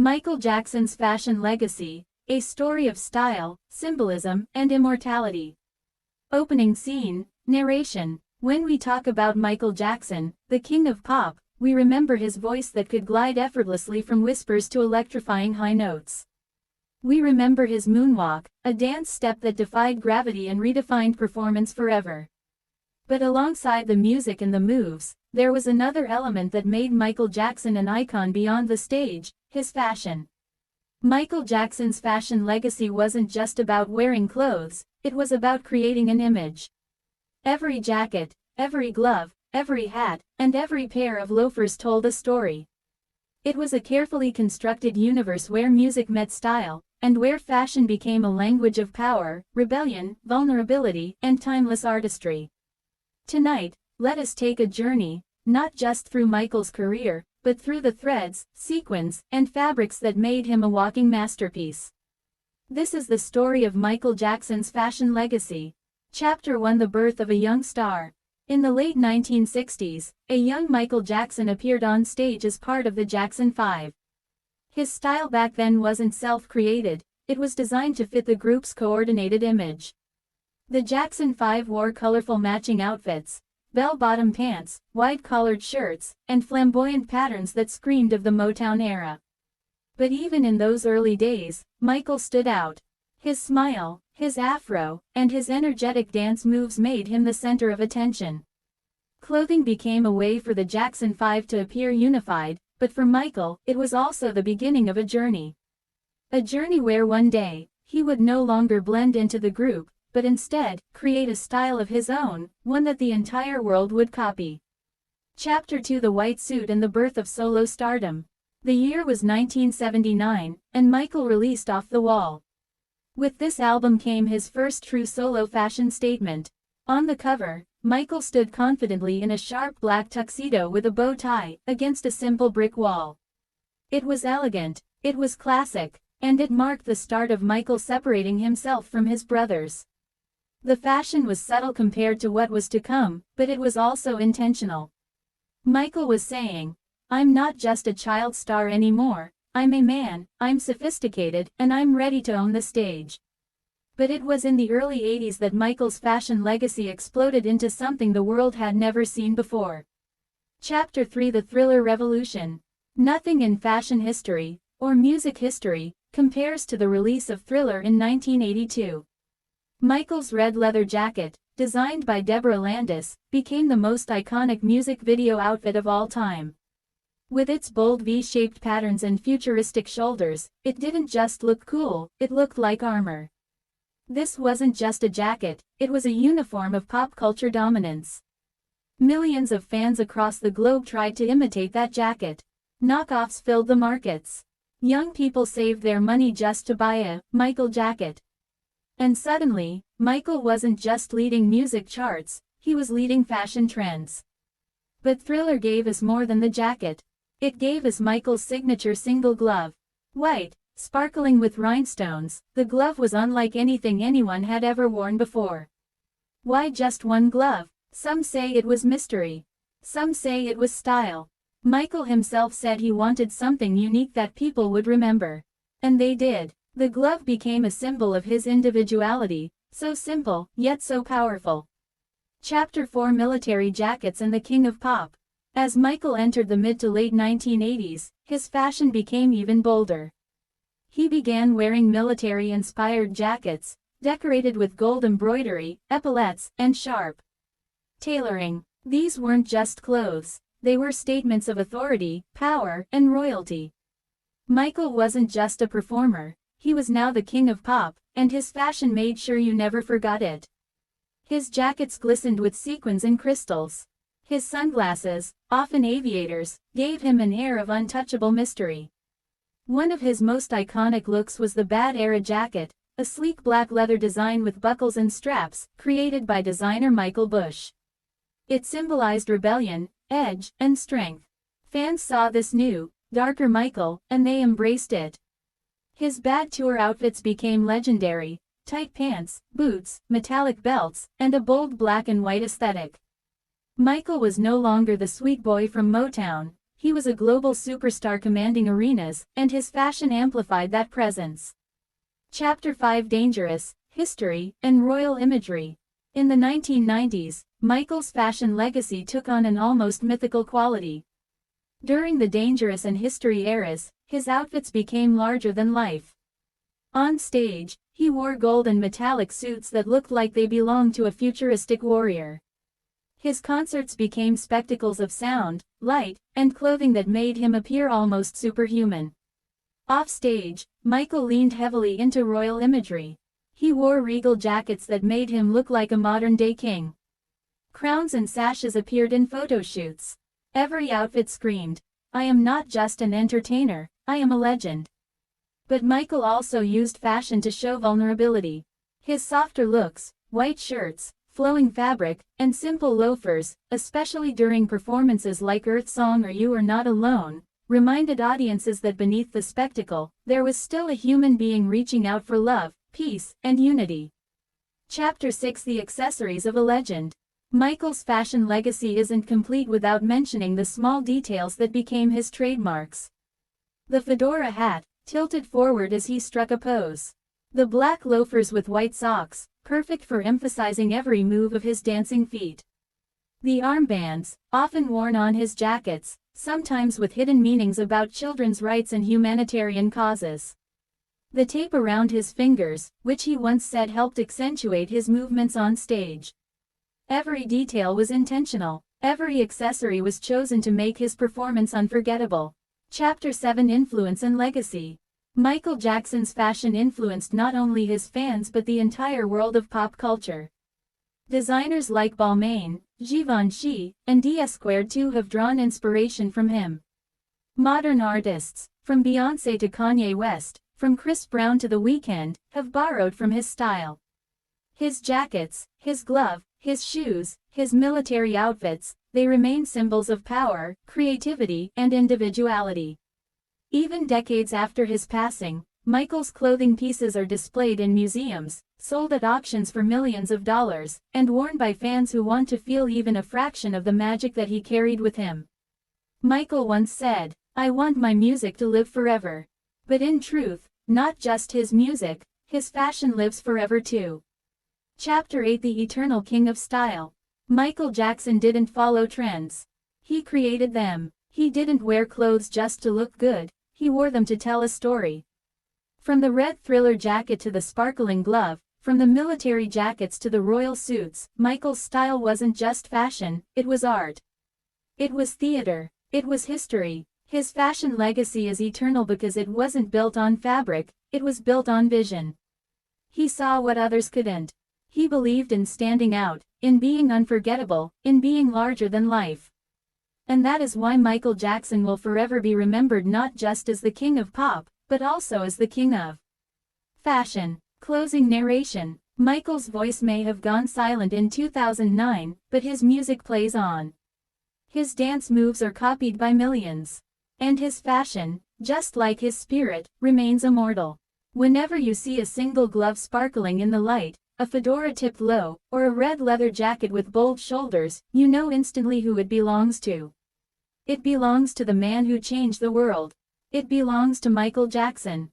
Michael Jackson's fashion legacy, a story of style, symbolism, and immortality. Opening scene, narration. When we talk about Michael Jackson, the king of pop, we remember his voice that could glide effortlessly from whispers to electrifying high notes. We remember his moonwalk, a dance step that defied gravity and redefined performance forever. But alongside the music and the moves, there was another element that made Michael Jackson an icon beyond the stage: his fashion. Michael Jackson's fashion legacy wasn't just about wearing clothes, it was about creating an image. Every jacket, every glove, every hat, and every pair of loafers told a story. It was a carefully constructed universe where music met style, and where fashion became a language of power, rebellion, vulnerability, and timeless artistry. Tonight, let us take a journey, not just through Michael's career, but through the threads, sequins, and fabrics that made him a walking masterpiece. This is the story of Michael Jackson's fashion legacy. Chapter 1: The birth of a young star. In the late 1960s, a young Michael Jackson appeared on stage as part of the Jackson 5. His style back then wasn't self-created, it was designed to fit the group's coordinated image. The Jackson 5 wore colorful matching outfits, bell-bottom pants, wide-collared shirts, and flamboyant patterns that screamed of the Motown era. But even in those early days, Michael stood out. His smile, his afro, and his energetic dance moves made him the center of attention. Clothing became a way for the Jackson 5 to appear unified, but for Michael, it was also the beginning of a journey. A journey where one day, he would no longer blend into the group, but instead, create a style of his own, one that the entire world would copy. Chapter 2: The White Suit and the Birth of Solo Stardom. The year was 1979, and Michael released Off the Wall. With this album came his first true solo fashion statement. On the cover, Michael stood confidently in a sharp black tuxedo with a bow tie, against a simple brick wall. It was elegant, it was classic, and it marked the start of Michael separating himself from his brothers. The fashion was subtle compared to what was to come, but it was also intentional. Michael was saying, "I'm not just a child star anymore, I'm a man, I'm sophisticated, and I'm ready to own the stage." But it was in the early 80s that Michael's fashion legacy exploded into something the world had never seen before. Chapter 3: The Thriller Revolution. Nothing in fashion history, or music history, compares to the release of Thriller in 1982. Michael's red leather jacket, designed by Deborah Landis, became the most iconic music video outfit of all time. With its bold V-shaped patterns and futuristic shoulders, it didn't just look cool, it looked like armor. This wasn't just a jacket, it was a uniform of pop culture dominance. Millions of fans across the globe tried to imitate that jacket. Knockoffs filled the markets. Young people saved their money just to buy a Michael jacket. And suddenly, Michael wasn't just leading music charts, he was leading fashion trends. But Thriller gave us more than the jacket. It gave us Michael's signature single glove. White, sparkling with rhinestones, the glove was unlike anything anyone had ever worn before. Why just one glove? Some say it was mystery. Some say it was style. Michael himself said he wanted something unique that people would remember. And they did. The glove became a symbol of his individuality, so simple, yet so powerful. Chapter 4: Military Jackets and the King of Pop. As Michael entered the mid to late 1980s, his fashion became even bolder. He began wearing military-inspired jackets, decorated with gold embroidery, epaulettes, and sharp tailoring. These weren't just clothes, they were statements of authority, power, and royalty. Michael wasn't just a performer, he was now the king of pop, and his fashion made sure you never forgot it. His jackets glistened with sequins and crystals. His sunglasses, often aviators, gave him an air of untouchable mystery. One of his most iconic looks was the Bad Era jacket, a sleek black leather design with buckles and straps, created by designer Michael Bush. It symbolized rebellion, edge, and strength. Fans saw this new, darker Michael, and they embraced it. His Bad Tour outfits became legendary: tight pants, boots, metallic belts, and a bold black and white aesthetic. Michael was no longer the sweet boy from Motown, he was a global superstar commanding arenas, and his fashion amplified that presence. Chapter 5: Dangerous, History, and Royal Imagery. In the 1990s, Michael's fashion legacy took on an almost mythical quality. During the Dangerous and History eras, his outfits became larger than life. On stage, he wore gold and metallic suits that looked like they belonged to a futuristic warrior. His concerts became spectacles of sound, light, and clothing that made him appear almost superhuman. Off-stage, Michael leaned heavily into royal imagery. He wore regal jackets that made him look like a modern-day king. Crowns and sashes appeared in photo shoots. Every outfit screamed, "I am not just an entertainer, I am a legend." But Michael also used fashion to show vulnerability. His softer looks, white shirts, flowing fabric, and simple loafers, especially during performances like Earth Song or You Are Not Alone, reminded audiences that beneath the spectacle, there was still a human being reaching out for love, peace, and unity. Chapter 6: The Accessories of a Legend. Michael's fashion legacy isn't complete without mentioning the small details that became his trademarks. The fedora hat, tilted forward as he struck a pose. The black loafers with white socks, perfect for emphasizing every move of his dancing feet. The armbands, often worn on his jackets, sometimes with hidden meanings about children's rights and humanitarian causes. The tape around his fingers, which he once said helped accentuate his movements on stage. Every detail was intentional. Every accessory was chosen to make his performance unforgettable. Chapter 7: Influence and Legacy. Michael Jackson's fashion influenced not only his fans but the entire world of pop culture. Designers like Balmain, Givenchy, and D2 have drawn inspiration from him. Modern artists, from Beyoncé to Kanye West, from Chris Brown to The Weeknd, have borrowed from his style. His jackets, his glove, his shoes, his military outfits, they remain symbols of power, creativity, and individuality. Even decades after his passing, Michael's clothing pieces are displayed in museums, sold at auctions for millions of dollars, and worn by fans who want to feel even a fraction of the magic that he carried with him. Michael once said, "I want my music to live forever." But in truth, not just his music, his fashion lives forever too. Chapter 8: The Eternal King of Style. Michael Jackson didn't follow trends. He created them. He didn't wear clothes just to look good, he wore them to tell a story. From the red Thriller jacket to the sparkling glove, from the military jackets to the royal suits, Michael's style wasn't just fashion, it was art. It was theater. It was history. His fashion legacy is eternal because it wasn't built on fabric, it was built on vision. He saw what others couldn't. He believed in standing out, in being unforgettable, in being larger than life. And that is why Michael Jackson will forever be remembered not just as the king of pop, but also as the king of fashion. Closing narration. Michael's voice may have gone silent in 2009, but his music plays on. His dance moves are copied by millions. And his fashion, just like his spirit, remains immortal. Whenever you see a single glove sparkling in the light, a fedora tipped low, or a red leather jacket with bold shoulders, you know instantly who it belongs to. It belongs to the man who changed the world. It belongs to Michael Jackson.